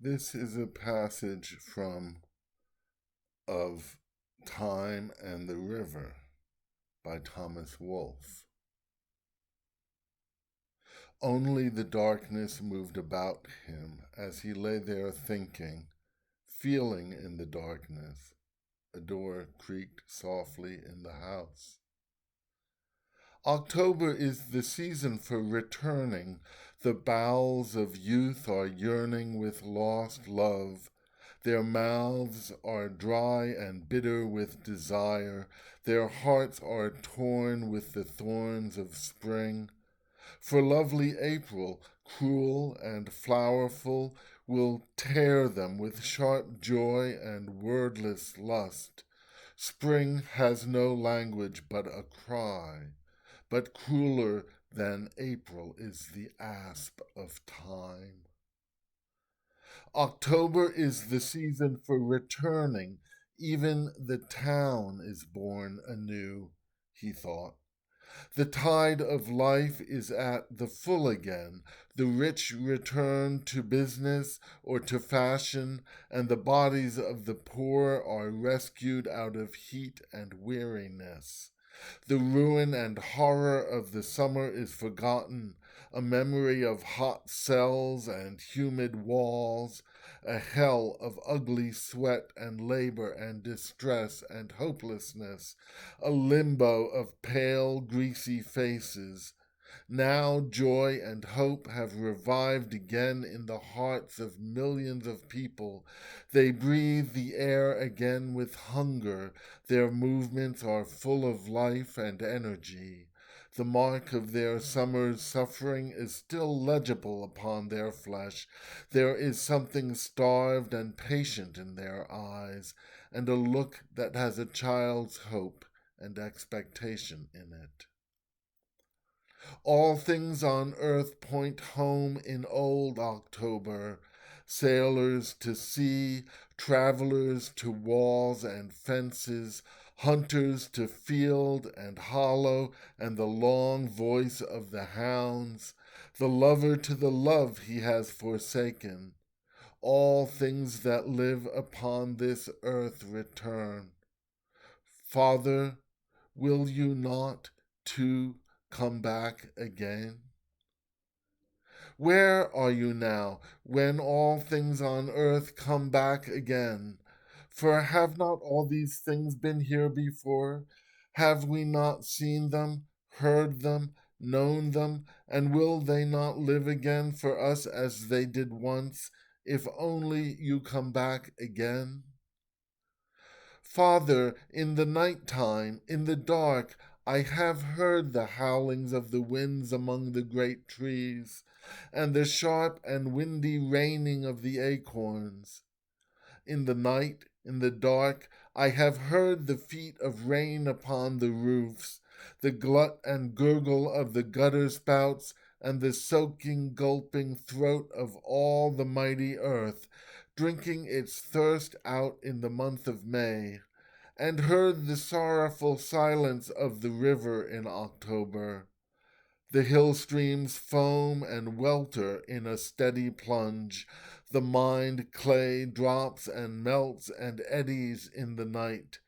This is a passage from Of Time and the River by Thomas Wolfe. Only the darkness moved about him as he lay there thinking, feeling in the darkness. A door creaked softly in the house. October is the season for returning. The bowels of youth are yearning with lost love. Their mouths are dry and bitter with desire. Their hearts are torn with the thorns of spring. For lovely April, cruel and flowerful, will tear them with sharp joy and wordless lust. Spring has no language but a cry. But crueler than April is the asp of time. October is the season for returning. Even the town is born anew, he thought. The tide of life is at the full again. The rich return to business or to fashion, and the bodies of the poor are rescued out of heat and weariness. The ruin and horror of the summer is forgotten, a memory of hot cells and humid walls, a hell of ugly sweat and labor and distress and hopelessness, a limbo of pale, greasy faces. Now joy and hope have revived again in the hearts of millions of people. They breathe the air again with hunger. Their movements are full of life and energy. The mark of their summer's suffering is still legible upon their flesh. There is something starved and patient in their eyes, and a look that has a child's hope and expectation in it. All things on earth point home in old October. Sailors to sea, travelers to walls and fences, hunters to field and hollow, and the long voice of the hounds, the lover to the love he has forsaken. All things that live upon this earth return. Father, will you not, too, come back again? Where are you now, when all things on earth come back again? For have not all these things been here before? Have we not seen them, heard them, known them, and will they not live again for us as they did once, if only you come back again? Father, in the night time, in the dark, I have heard the howlings of the winds among the great trees, and the sharp and windy raining of the acorns. In the night, in the dark, I have heard the feet of rain upon the roofs, the glut and gurgle of the gutter spouts, and the soaking, gulping throat of all the mighty earth, drinking its thirst out in the month of May, and heard the sorrowful silence of the river in October. The hill streams foam and welter in a steady plunge. The mined clay drops and melts and eddies in the night.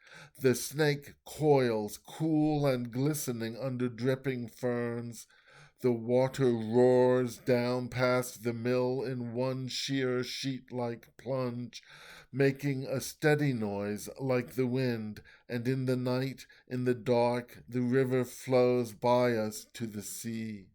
The snake coils, cool and glistening under dripping ferns. The water roars down past the mill in one sheer sheet-like plunge, making a steady noise like the wind, and in the night, in the dark, the river flows by us to the sea.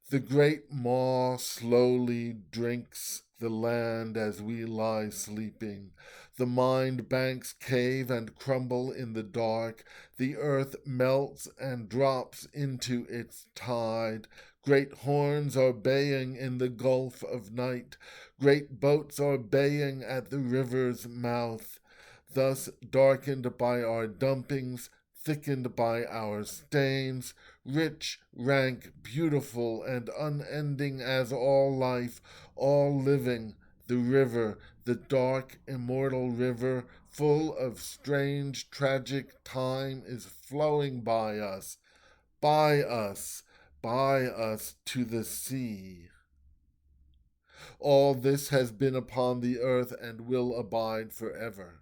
The great maw slowly drinks the land as we lie sleeping. The mined banks cave and crumble in the dark. The earth melts and drops into its tide. Great horns are baying in the gulf of night. Great boats are baying at the river's mouth. Thus darkened by our dumpings, thickened by our stains, rich, rank, beautiful, and unending as all life, all living, the river, the dark, immortal river, full of strange, tragic time, is flowing by us, by us, by us to the sea. All this has been upon the earth and will abide forever.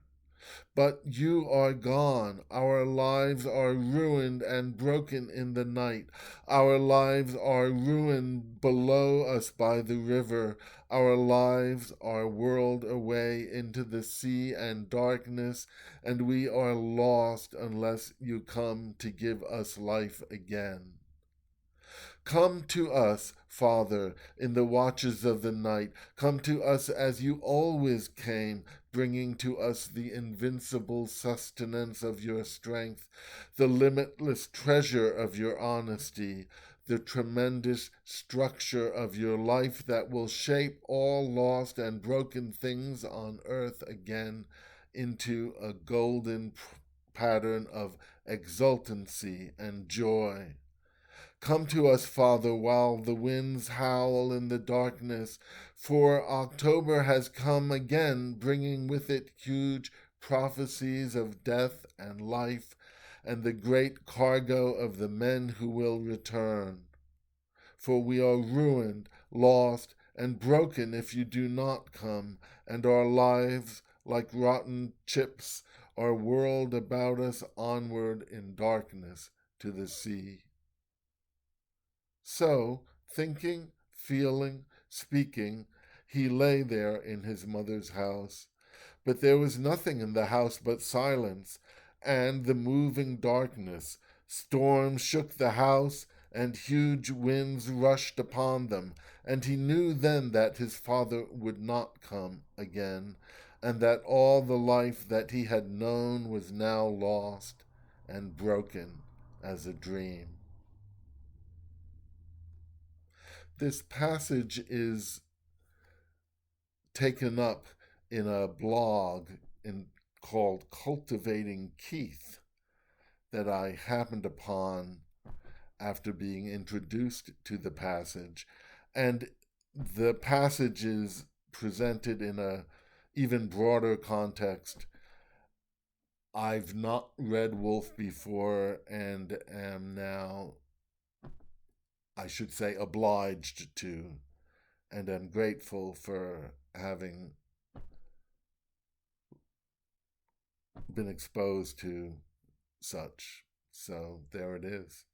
But you are gone. Our lives are ruined and broken in the night. Our lives are ruined below us by the river. Our lives are whirled away into the sea and darkness, and we are lost unless you come to give us life again. Come to us, Father, in the watches of the night. Come to us as you always came, bringing to us the invincible sustenance of your strength, the limitless treasure of your honesty, the tremendous structure of your life that will shape all lost and broken things on earth again into a golden pattern of exultancy and joy. Come to us, Father, while the winds howl in the darkness, for October has come again, bringing with it huge prophecies of death and life and the great cargo of the men who will return. For we are ruined, lost, and broken if you do not come, and our lives, like rotten chips, are whirled about us onward in darkness to the sea. So, thinking, feeling, speaking, he lay there in his mother's house. But there was nothing in the house but silence and the moving darkness. Storms shook the house, and huge winds rushed upon them, and he knew then that his father would not come again, and that all the life that he had known was now lost and broken as a dream. This passage is taken up in a blog called Cultivating Keith that I happened upon after being introduced to the passage. And the passage is presented in a even broader context. I've not read Woolf before and am now, I should say, obliged to, and am grateful for having been exposed to such. So there it is.